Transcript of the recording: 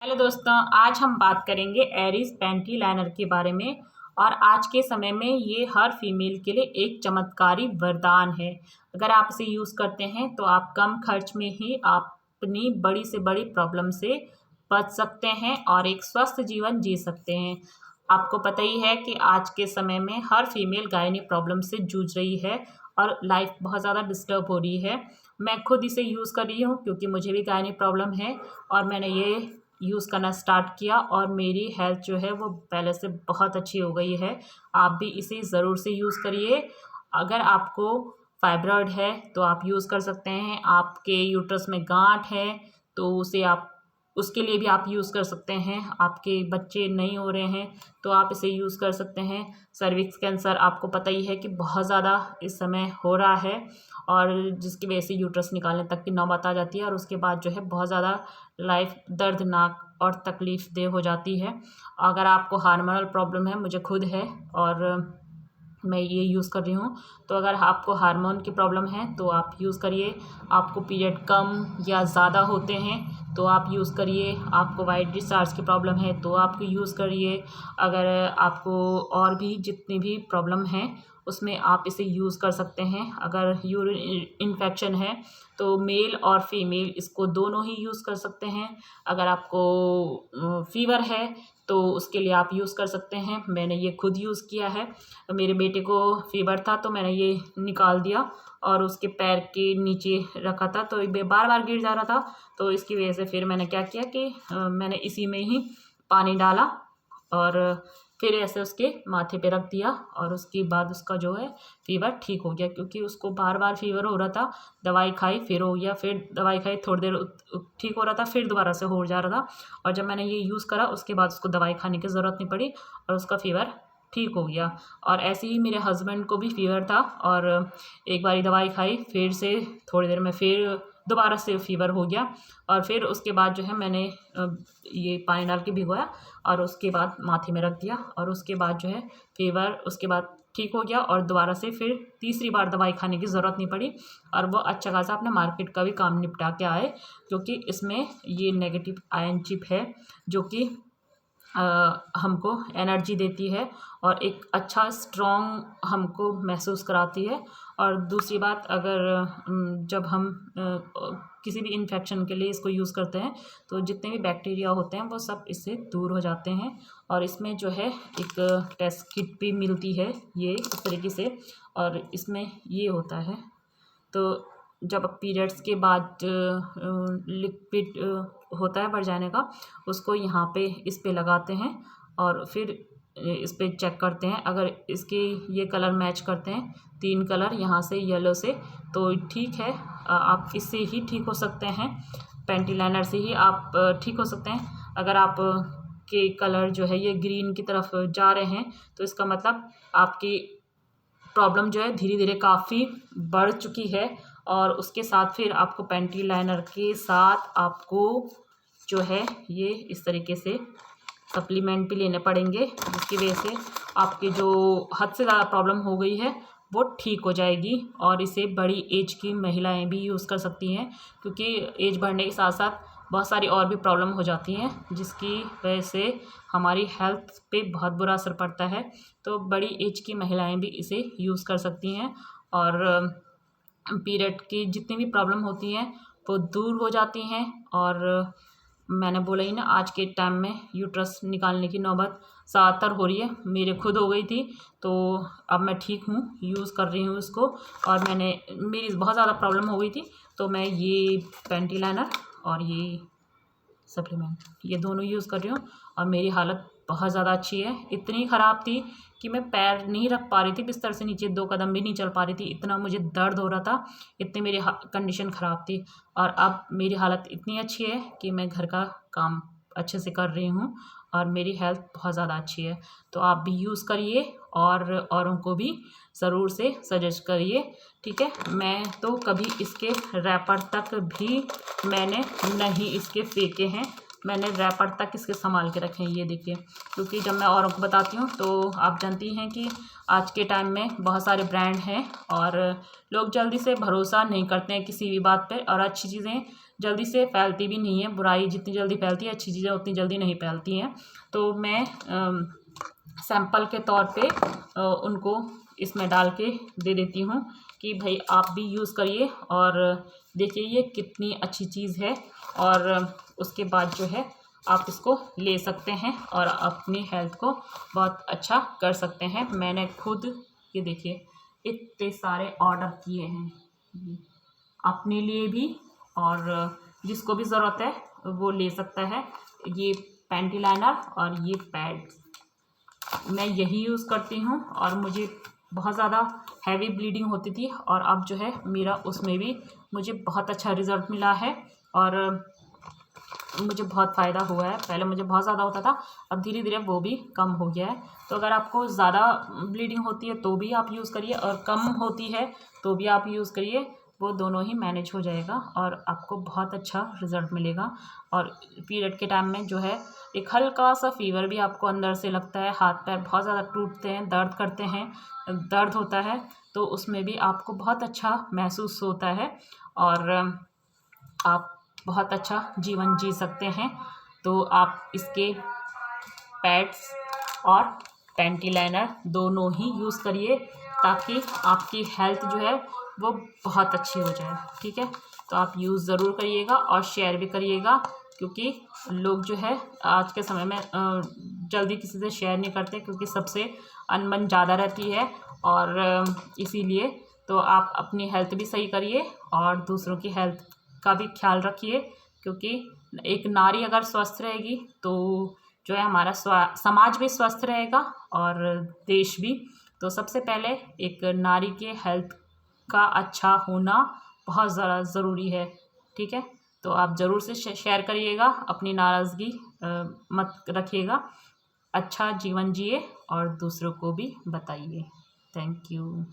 Hello दोस्तों, आज हम बात करेंगे एरीज पैंटी लाइनर के बारे में। और आज के समय में ये हर फीमेल के लिए एक चमत्कारी वरदान है। अगर आप इसे यूज़ करते हैं तो आप कम खर्च में ही अपनी बड़ी से बड़ी प्रॉब्लम से बच सकते हैं और एक स्वस्थ जीवन जी सकते हैं। आपको पता ही है कि आज के समय में हर फीमेल गायनी प्रॉब्लम से जूझ रही है और लाइफ बहुत ज़्यादा डिस्टर्ब हो रही है। मैं खुद इसे यूज़ कर रही हूँ क्योंकि मुझे भी गायनी प्रॉब्लम है और मैंने ये यूज़ करना स्टार्ट किया और मेरी हेल्थ जो है वो पहले से बहुत अच्छी हो गई है। आप भी इसे ज़रूर से यूज़ करिए। अगर आपको फाइब्रॉइड है तो आप यूज़ कर सकते हैं। आपके यूट्रस में गांठ है तो उसे आप उसके लिए भी आप यूज़ कर सकते हैं। आपके बच्चे नहीं हो रहे हैं तो आप इसे यूज़ कर सकते हैं। सर्विक्स कैंसर आपको पता ही है कि बहुत ज़्यादा इस समय हो रहा है और जिसकी वजह से यूट्रस निकालने तक की नौबत आ जाती है और उसके बाद जो है बहुत ज़्यादा लाइफ दर्दनाक और तकलीफ़देह हो जाती है। अगर आपको हार्मोनल प्रॉब्लम है, मुझे खुद है और मैं ये यूज़ कर रही हूँ। तो अगर आपको हार्मोन की प्रॉब्लम है तो आप यूज़ करिए। आपको पीरियड कम या ज़्यादा होते हैं तो आप यूज़ करिए। आपको वाइट डिस्चार्ज की प्रॉब्लम है तो आप यूज़ करिए। अगर आपको और भी जितनी भी प्रॉब्लम हैं उसमें आप इसे यूज़ कर सकते हैं। अगर यूरिन इन्फेक्शन है तो मेल और फीमेल इसको दोनों ही यूज़ कर सकते हैं। अगर आपको फ़ीवर है तो उसके लिए आप यूज़ कर सकते हैं। मैंने ये खुद यूज़ किया है। मेरे बेटे को फ़ीवर था तो मैंने ये निकाल दिया और उसके पैर के नीचे रखा था तो ये बार बार गिर जा रहा था। तो इसकी वजह से फिर मैंने क्या किया कि मैंने इसी में ही पानी डाला और फिर ऐसे उसके माथे पे रख दिया और उसके बाद उसका जो है फ़ीवर ठीक हो गया। क्योंकि उसको बार बार फ़ीवर हो रहा था, दवाई खाई फिर हो गया, फिर दवाई खाई थोड़ी देर ठीक हो रहा था, फिर दोबारा से हो जा रहा था। और जब मैंने ये यूज़ करा उसके बाद उसको दवाई खाने की ज़रूरत नहीं पड़ी और उसका फ़ीवर ठीक हो गया। और ऐसे ही मेरे हस्बैंड को भी फ़ीवर था और एक बारी दवाई खाई, फिर से थोड़ी देर में फिर दोबारा से फ़ीवर हो गया। और फिर उसके बाद जो है मैंने ये पानी डाल के भिगोया और उसके बाद माथे में रख दिया और उसके बाद जो है फ़ीवर उसके बाद ठीक हो गया और दोबारा से फिर तीसरी बार दवाई खाने की ज़रूरत नहीं पड़ी। और वो अच्छा खासा अपना मार्केट का भी काम निपटा के आए क्योंकि इसमें ये नेगेटिव आयन चिप है जो कि हमको एनर्जी देती है और एक अच्छा स्ट्रॉन्ग हमको महसूस कराती है। और दूसरी बात, अगर जब हम किसी भी इन्फेक्शन के लिए इसको यूज़ करते हैं तो जितने भी बैक्टीरिया होते हैं वो सब इससे दूर हो जाते हैं। और इसमें जो है एक टेस्ट किट भी मिलती है ये इस तरीके से और इसमें ये होता है। तो जब पीरियड्स के बाद लिक्विड होता है भर जाने का, उसको यहाँ पे इस पे लगाते हैं और फिर इस पे चेक करते हैं। अगर इसके ये कलर मैच करते हैं, 3 कलर यहाँ से येलो से, तो ठीक है। आप इससे ही ठीक हो सकते हैं, पैंटी लाइनर से ही आप ठीक हो सकते हैं। अगर आप के कलर जो है ये ग्रीन की तरफ जा रहे हैं तो इसका मतलब आपकी प्रॉब्लम जो है धीरे धीरे काफ़ी बढ़ चुकी है। और उसके साथ फिर आपको पैंटी लाइनर के साथ आपको जो है ये इस तरीके से सप्लीमेंट भी लेने पड़ेंगे जिसकी वजह से आपकी जो हद से ज़्यादा प्रॉब्लम हो गई है वो ठीक हो जाएगी। और इसे बड़ी एज की महिलाएं भी यूज़ कर सकती हैं क्योंकि एज बढ़ने के साथ साथ बहुत सारी और भी प्रॉब्लम हो जाती हैं जिसकी वजह से हमारी हेल्थ पे बहुत बुरा असर पड़ता है। तो बड़ी एज की महिलाएं भी इसे यूज़ कर सकती हैं और पीरियड की जितनी भी प्रॉब्लम होती हैं वो दूर हो जाती हैं। और मैंने बोला ही ना, आज के टाइम में यूट्रस निकालने की नौबत ज़्यादातर हो रही है। मेरे खुद हो गई थी तो अब मैं ठीक हूँ, यूज़ कर रही हूँ इसको। और मेरी बहुत ज़्यादा प्रॉब्लम हो गई थी तो मैं ये पैंटी लाइनर और ये सप्लीमेंट ये दोनों यूज़ कर रही हूँ और मेरी हालत बहुत ज़्यादा अच्छी है। इतनी ख़राब थी कि मैं पैर नहीं रख पा रही थी बिस्तर से नीचे, 2 कदम भी नहीं चल पा रही थी, इतना मुझे दर्द हो रहा था, इतनी मेरी कंडीशन ख़राब थी। और अब मेरी हालत इतनी अच्छी है कि मैं घर का काम अच्छे से कर रही हूँ और मेरी हेल्थ बहुत ज़्यादा अच्छी है। तो आप भी यूज़ करिए और औरों को भी ज़रूर से सजेस्ट करिए, ठीक है। मैं तो कभी इसके रैपर तक भी मैंने नहीं इसके फेंके हैं, मैंने रैपर तक इसके संभाल के रखे हैं, ये देखिए। क्योंकि जब मैं औरों को बताती हूँ तो आप जानती हैं कि आज के टाइम में बहुत सारे ब्रांड हैं और लोग जल्दी से भरोसा नहीं करते हैं किसी भी बात पे। और अच्छी चीज़ें जल्दी से फैलती भी नहीं है। बुराई जितनी जल्दी फैलती है, अच्छी चीज़ें उतनी जल्दी नहीं फैलती हैं। तो मैं सैंपल के तौर पे उनको इसमें डाल के दे देती हूँ कि भाई आप भी यूज़ करिए और देखिए ये कितनी अच्छी चीज़ है। और उसके बाद जो है आप इसको ले सकते हैं और अपनी हेल्थ को बहुत अच्छा कर सकते हैं। मैंने खुद ये देखिए इतने सारे ऑर्डर किए हैं अपने लिए भी, और जिसको भी ज़रूरत है वो ले सकता है। ये पैंटी लाइनर और ये पैड्स मैं यही यूज़ करती हूँ और मुझे बहुत ज़्यादा हैवी ब्लीडिंग होती थी, और अब जो है मेरा उसमें भी मुझे बहुत अच्छा रिज़ल्ट मिला है और मुझे बहुत फ़ायदा हुआ है। पहले मुझे बहुत ज़्यादा होता था, अब धीरे धीरे वो भी कम हो गया है। तो अगर आपको ज़्यादा ब्लीडिंग होती है तो भी आप यूज़ करिए, और कम होती है तो भी आप यूज़ करिए, वो दोनों ही मैनेज हो जाएगा और आपको बहुत अच्छा रिज़ल्ट मिलेगा। और पीरियड के टाइम में जो है एक हल्का सा फ़ीवर भी आपको अंदर से लगता है, हाथ पैर बहुत ज़्यादा टूटते हैं, दर्द करते हैं, दर्द होता है, तो उसमें भी आपको बहुत अच्छा महसूस होता है और आप बहुत अच्छा जीवन जी सकते हैं। तो आप इसके पैड्स और पैंटी लाइनर दोनों ही यूज़ करिए ताकि आपकी हेल्थ जो है वो बहुत अच्छी हो जाए। ठीक है, तो आप यूज़ ज़रूर करिएगा और शेयर भी करिएगा, क्योंकि लोग जो है आज के समय में जल्दी किसी से शेयर नहीं करते, क्योंकि सबसे अनबन ज़्यादा रहती है। और इसीलिए तो आप अपनी हेल्थ भी सही करिए और दूसरों की हेल्थ का भी ख्याल रखिए, क्योंकि एक नारी अगर स्वस्थ रहेगी तो जो है हमारा समाज भी स्वस्थ रहेगा और देश भी। तो सबसे पहले एक नारी के हेल्थ का अच्छा होना बहुत ज़्यादा ज़रूरी है। ठीक है, तो आप ज़रूर से शेयर करिएगा, अपनी नाराज़गी मत रखिएगा, अच्छा जीवन जिए और दूसरों को भी बताइए। Thank you.